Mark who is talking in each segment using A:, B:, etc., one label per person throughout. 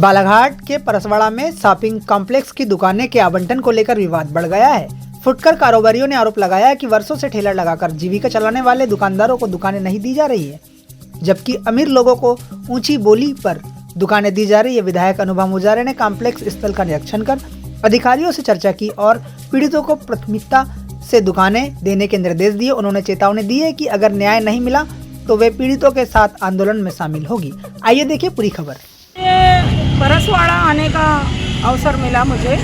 A: बालाघाट के परसवाड़ा में shopping complex की दुकानें के आवंटन को लेकर विवाद बढ़ गया है। फुटकर कारोबारियों ने आरोप लगाया कि वर्षों से ठेला लगाकर जीविका चलाने वाले दुकानदारों को दुकानें नहीं दी जा रही है, जबकि अमीर लोगों को ऊंची बोली पर दुकानें दी जा रही है। विधायक अनुभव मुजारे ने कॉम्प्लेक्स स्थल का निरीक्षण कर अधिकारियों से चर्चा की और पीड़ितों को प्राथमिकता से दुकानें देने के निर्देश दिए। उन्होंने चेतावनी दी है कि अगर न्याय नहीं मिला तो वे पीड़ितों के साथ आंदोलन में शामिल होगी। आइए देखिए पूरी खबर।
B: परसवाड़ा आने का अवसर मिला मुझे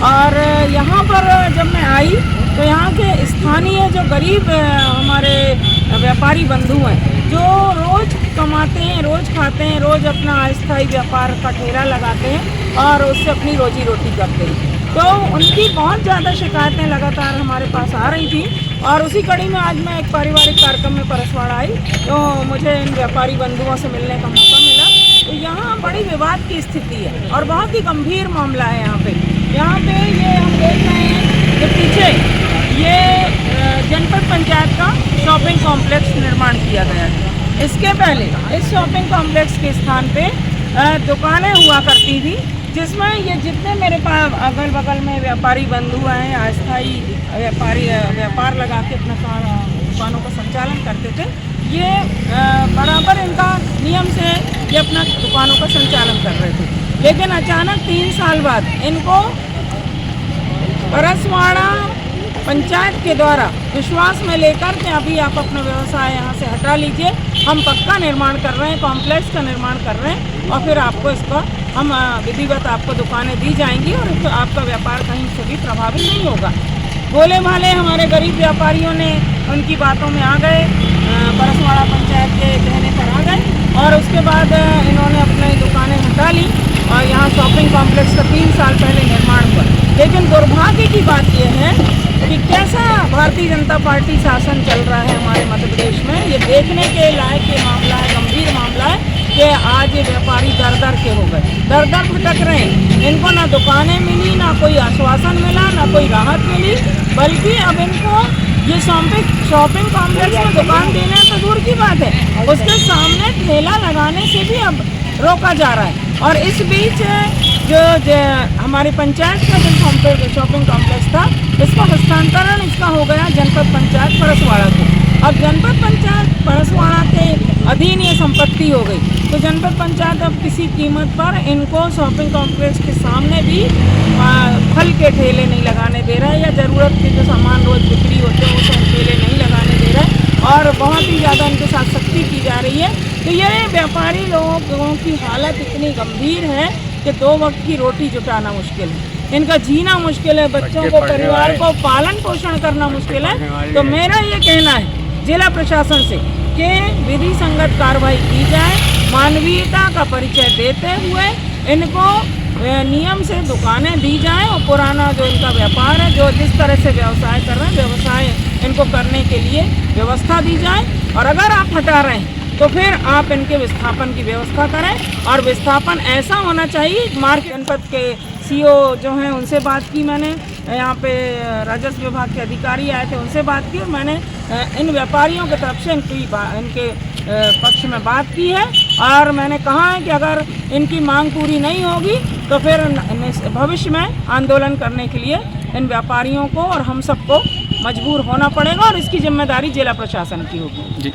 B: और यहाँ पर जब मैं आई तो यहाँ के स्थानीय जो गरीब हमारे व्यापारी बंधु हैं, जो रोज़ कमाते हैं, रोज़ खाते हैं, रोज़ अपना अस्थायी व्यापार का ठेला लगाते हैं और उससे अपनी रोजी रोटी करते हैं, तो उनकी बहुत ज़्यादा शिकायतें लगातार हमारे पास आ रही थी। और उसी कड़ी में आज मैं एक पारिवारिक कार्यक्रम में परसवाड़ा आई तो मुझे इन व्यापारी बंधुओं से मिलने का मौका मिला। तो यहाँ बड़ी विवाद की स्थिति है और बहुत ही गंभीर मामला है। यहाँ पे ये हम देख रहे हैं कि पीछे ये जनपद पंचायत का शॉपिंग कॉम्प्लेक्स निर्माण किया गया है। इसके पहले इस शॉपिंग कॉम्प्लेक्स के स्थान पे दुकानें हुआ करती थी, जिसमें ये जितने मेरे पास अगल बगल में व्यापारी बंधु हैं, अस्थायी व्यापार लगा के अपना दुकानों का संचालन करते थे, ये बराबर इनका नियम से ये अपना दुकानों का संचालन कर रहे थे। लेकिन अचानक 3 साल बाद इनको परसवाड़ा पंचायत के द्वारा विश्वास में लेकर के अभी आप अपना व्यवसाय यहाँ से हटा लीजिए, हम पक्का निर्माण कर रहे हैं, कॉम्प्लेक्स का निर्माण कर रहे हैं और फिर आपको इसका हम विधिवत आपको दुकानें दी जाएंगी और आपका व्यापार कहीं से भी प्रभावित नहीं होगा। भोले भाले हमारे गरीब व्यापारियों ने उनकी बातों में आ गए, परसवाड़ा पंचायत के कहने पर आ गए और उसके बाद इन्होंने अपनी दुकानें हटा ली और यहाँ शॉपिंग कॉम्प्लेक्स का 3 साल पहले निर्माण हुआ। लेकिन दुर्भाग्य की बात यह है कि कैसा भारतीय जनता पार्टी शासन चल रहा है हमारे मध्य प्रदेश में, ये देखने के लायक ये मामला है, गंभीर मामला है कि आज ये व्यापारी दर के हो गए, दर भटक रहे हैं। इनको ना दुकानें मिली, ना कोई आश्वासन मिला, ना कोई राहत मिली, बल्कि अब इनको ये शॉपिंग कॉम्प्लेक्स में दुकान देना तो दूर की बात है, उसके सामने ठेला लगाने से भी अब रोका जा रहा है। और इस बीच जो हमारी पंचायत का जो शॉपिंग कॉम्प्लेक्स था, इसका हस्तांतरण इसका हो गया जनपद पंचायत परसवाड़ा को। अब जनपद पंचायत परसवाड़ा के अधीन ये संपत्ति हो गई, तो जनपद पंचायत अब किसी कीमत पर इनको शॉपिंग कॉम्प्लेक्स के सामने भी फल के ठेले नहीं लगाने दे रहा है, या ज़रूरत के जो सामान रोज बिक्री होते हैं वो सब ठेले नहीं लगाने दे रहा है और बहुत ही ज़्यादा इनके साथ सख्ती की जा रही है। तो ये व्यापारी लोगों की हालत इतनी गंभीर है कि 2 वक्त की रोटी जुटाना मुश्किल है, इनका जीना मुश्किल है, बच्चों को, परिवार को पालन पोषण करना मुश्किल है। तो मेरा ये कहना है जिला प्रशासन से कि विधि संगत कार्रवाई की जाए, मानवीयता का परिचय देते हुए इनको नियम से दुकानें दी जाएं और पुराना जो इनका व्यापार है, जो जिस तरह से व्यवसाय कर रहे हैं, व्यवसाय इनको करने के लिए व्यवस्था दी जाए। और अगर आप हटा रहे हैं तो फिर आप इनके विस्थापन की व्यवस्था करें और विस्थापन ऐसा होना चाहिए। मार्ग जनपद के सीओ जो हैं उनसे बात की मैंने, यहाँ पे राजस्व विभाग के अधिकारी आए थे, उनसे बात की और मैंने इन व्यापारियों की तरफ से इनके पक्ष में बात की है और मैंने कहा है कि अगर इनकी मांग पूरी नहीं होगी तो फिर भविष्य में आंदोलन करने के लिए इन व्यापारियों को और हम सबको मजबूर होना पड़ेगा और इसकी जिम्मेदारी जिला प्रशासन की होगी।